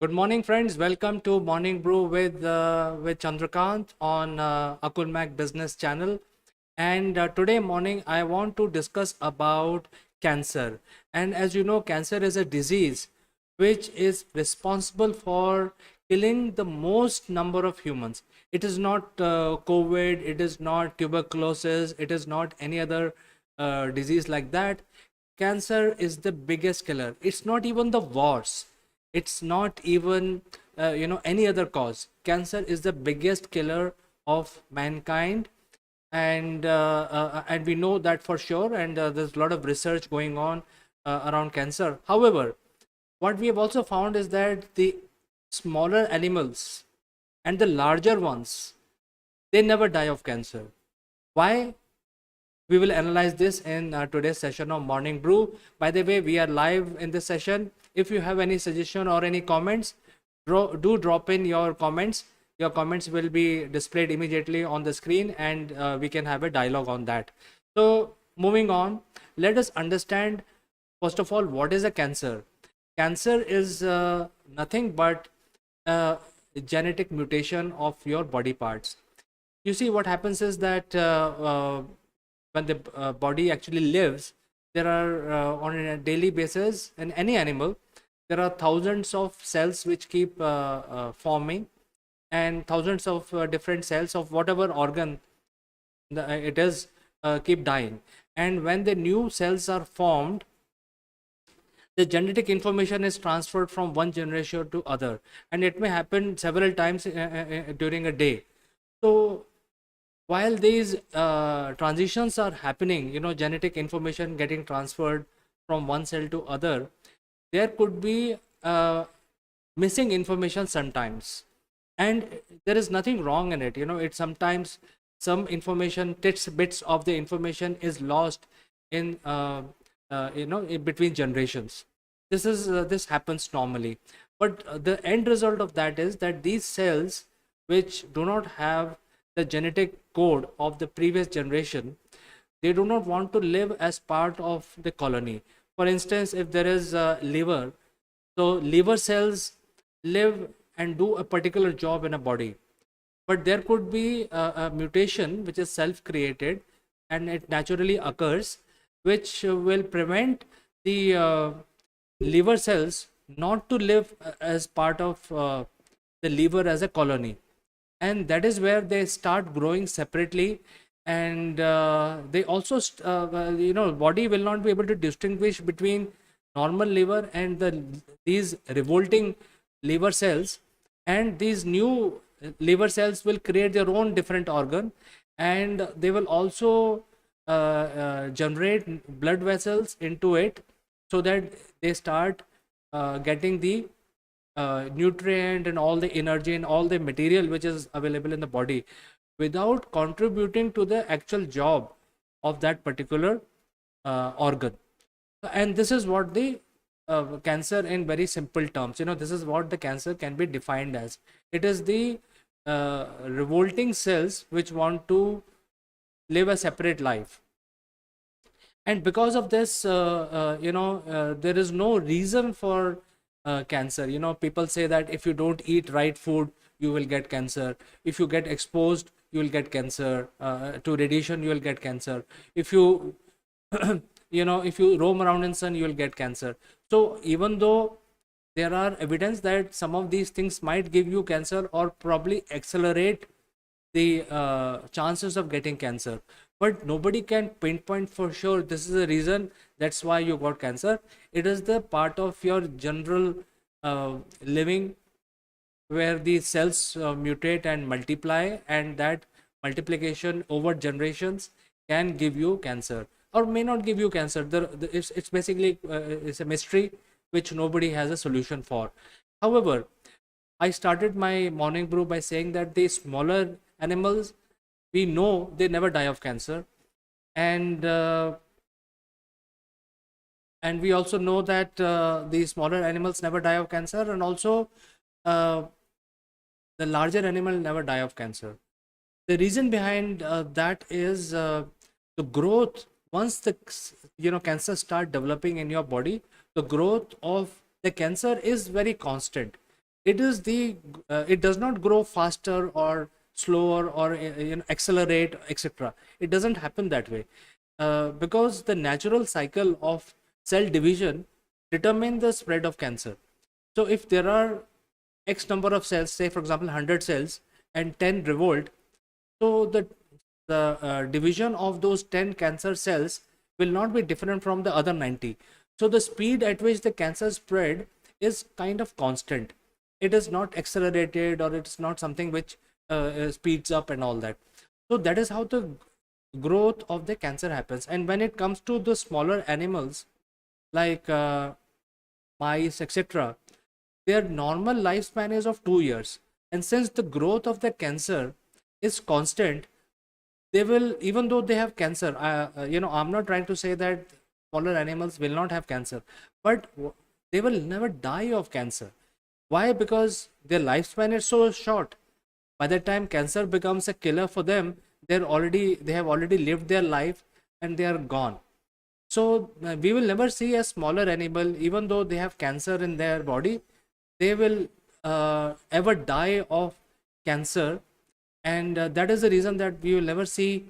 Good morning, friends. Welcome to Morning Brew with Chandrakant on AKULMACH Business Channel. And today morning, I want to discuss about cancer. And as you know, cancer is a disease which is responsible for killing the most number of humans. It is not COVID. It is not tuberculosis. It is not any other disease like that. Cancer is the biggest killer. It's not even the wars. It's not even any other cause. Cancer is the biggest killer of mankind, and we know that for sure. And there's a lot of research going on around cancer. However, what we have also found is that the smaller animals and the larger ones, they never die of cancer. Why? We will analyze this in today's session of Morning Brew. By the way, we are live in this session. If you have any suggestion or any comments, do drop in your comments. Your comments will be displayed immediately on the screen, and we can have a dialogue on that. So moving on, let us understand first of all what is a cancer. Cancer is nothing but a genetic mutation of your body parts. You see, what happens is that when the body actually lives, there are on a daily basis in any animal, there are thousands of cells which keep forming, and thousands of different cells of whatever organ it is keep dying. And when the new cells are formed, the genetic information is transferred from one generation to other, and it may happen several times during a day. So while these transitions are happening, genetic information getting transferred from one cell to other, there could be missing information sometimes, and there is nothing wrong in it. It sometimes some information, bits of the information is lost in in between generations. This happens normally, but the end result of that is that these cells which do not have the genetic code of the previous generation, they do not want to live as part of the colony. For instance, if there is a liver, so liver cells live and do a particular job in a body, but there could be a mutation which is self created, and it naturally occurs, which will prevent the liver cells not to live as part of the liver as a colony. And that is where they start growing separately, and they also body will not be able to distinguish between normal liver and these revolting liver cells, and these new liver cells will create their own different organ, and they will also generate blood vessels into it, so that they start getting the nutrient and all the energy and all the material which is available in the body, without contributing to the actual job of that particular organ. And this is what the cancer, in very simple terms, this is what the cancer can be defined as. It is the revolting cells which want to live a separate life, and because of this there is no reason for cancer. People say that if you don't eat right food, you will get cancer. If you get exposed, you will get cancer to radiation, you will get cancer. If you if you roam around in sun, you will get cancer. So even though there are evidence that some of these things might give you cancer or probably accelerate the chances of getting cancer, but nobody can pinpoint for sure this is the reason that's why you got cancer. It is the part of your general living, where the cells mutate and multiply, and that multiplication over generations can give you cancer or may not give you cancer. It's basically it's a mystery which nobody has a solution for. However, I started my morning brew by saying that the smaller animals, we know they never die of cancer, and we also know that the smaller animals never die of cancer, and also uh, the larger animal never die of cancer. The reason behind that is the growth. Once the cancer start developing in your body, the growth of the cancer is very constant. It does not grow faster or slower or accelerate, etc. It doesn't happen that way, because the natural cycle of cell division determine the spread of cancer. So if there are x number of cells, say for example 100 cells, and 10 revolt, so the division of those 10 cancer cells will not be different from the other 90. So the speed at which the cancer spread is kind of constant. It is not accelerated, or it's not something which speeds up and all that. So that is how the growth of the cancer happens. And when it comes to the smaller animals like mice, etc., their normal lifespan is of 2 years. And since the growth of the cancer is constant, they will, even though they have cancer, I'm not trying to say that smaller animals will not have cancer, but they will never die of cancer. Why? Because their lifespan is so short. By the time cancer becomes a killer for them, they have already lived their life and they are gone. So we will never see a smaller animal, even though they have cancer in their body, they will ever die of cancer. And that is the reason that we will never see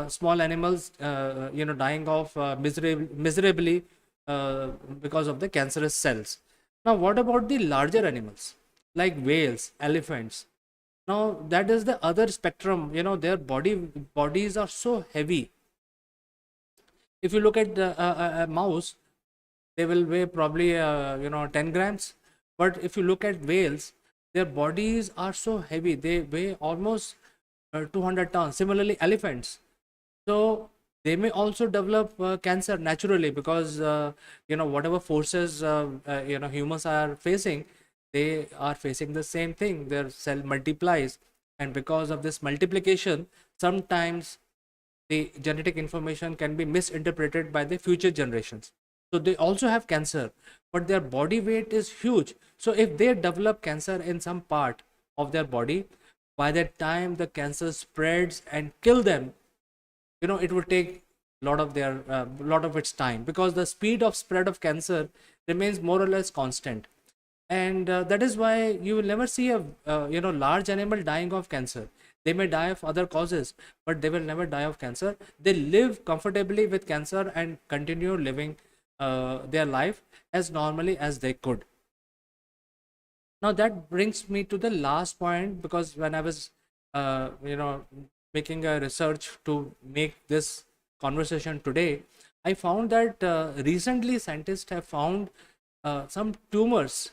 small animals dying off miserably because of the cancerous cells. Now what about the larger animals like whales, elephants? Now that is the other spectrum. Their bodies are so heavy. If you look at a mouse, they will weigh probably 10 grams. But if you look at whales, their bodies are so heavy, they weigh almost 200 tons. Similarly, elephants, so they may also develop cancer naturally, because whatever forces humans are facing, they are facing the same thing. Their cell multiplies, and because of this multiplication, sometimes the genetic information can be misinterpreted by the future generations. So they also have cancer, but their body weight is huge. So if they develop cancer in some part of their body, by the time the cancer spreads and kill them, it will take lot of its time, because the speed of spread of cancer remains more or less constant. And that is why you will never see a large animal dying of cancer. They may die of other causes, but they will never die of cancer. They live comfortably with cancer and continue living their life as normally as they could. Now that brings me to the last point, because when I was making a research to make this conversation today, I found that recently scientists have found some tumors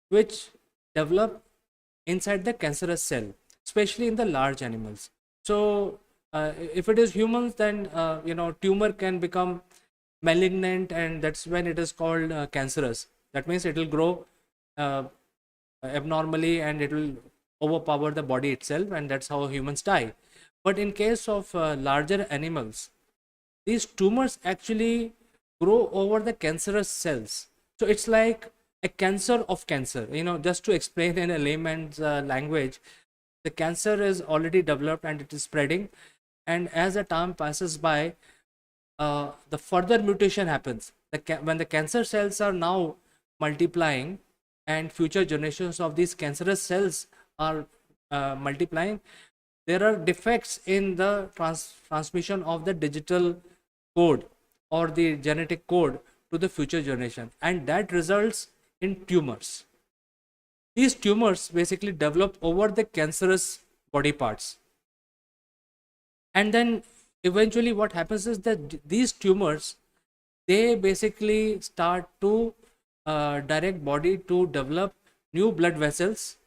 which develop inside the cancerous cell, especially in the large animals. So if it is humans, then tumor can become malignant, and that's when it is called cancerous. That means it will grow uh, abnormally, and it will overpower the body itself, and that's how humans die. But in case of larger animals, these tumors actually grow over the cancerous cells. So it's like a cancer of cancer. Just to explain in a layman's language, the cancer is already developed and it is spreading, and as the time passes by, the further mutation happens. When the cancer cells are now multiplying, and future generations of these cancerous cells are multiplying, there are defects in the transmission of the digital code or the genetic code to the future generation, and that results in tumors. These tumors basically develop over the cancerous body parts, and then eventually what happens is that these tumors, they basically start to direct body to develop new blood vessels,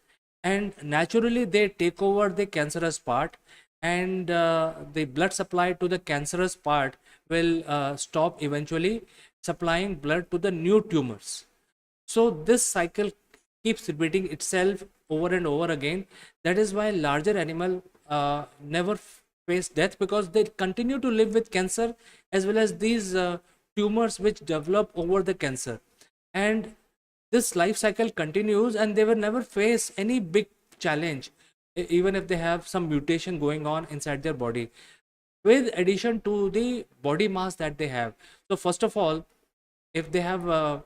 and naturally they take over the cancerous part, and the blood supply to the cancerous part will stop, eventually supplying blood to the new tumors. So this cycle keeps repeating itself over and over again. That is why larger animal never face death, because they continue to live with cancer, as well as these tumors which develop over the cancer. And this life cycle continues, and they will never face any big challenge, even if they have some mutation going on inside their body, with addition to the body mass that they have. So first of all, if they have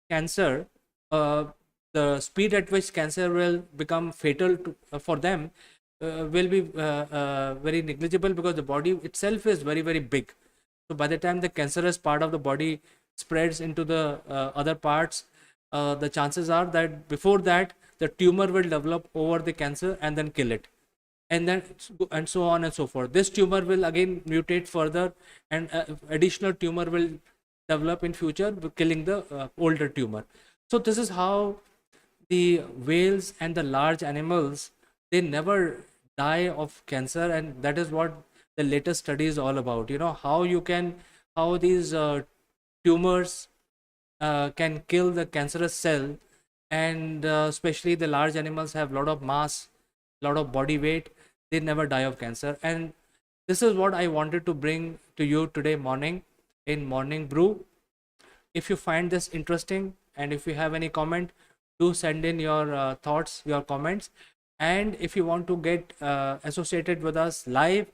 cancer, uh, the speed at which cancer will become fatal for them will be very negligible, because the body itself is very, very big. So by the time the cancerous part of the body spreads into the other parts, the chances are that before that the tumor will develop over the cancer and then kill it, and then and so on and so forth. This tumor will again mutate further, and additional tumor will develop in future, killing the older tumor. So this is how the whales and the large animals, they never die of cancer, and that is what the latest study is all about. How you can, how these tumors can kill the cancerous cell, and especially the large animals have a lot of mass, a lot of body weight, they never die of cancer. And this is what I wanted to bring to you today morning in Morning Brew. If you find this interesting, and if you have any comment, do send in your thoughts, your comments. And if you want to get associated with us live,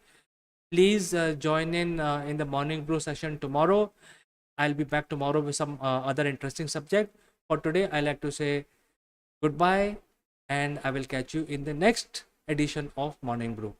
please join in the Morning Brew session tomorrow. I'll be back tomorrow with some other interesting subject. For today, I like to say goodbye, and I will catch you in the next edition of Morning Brew.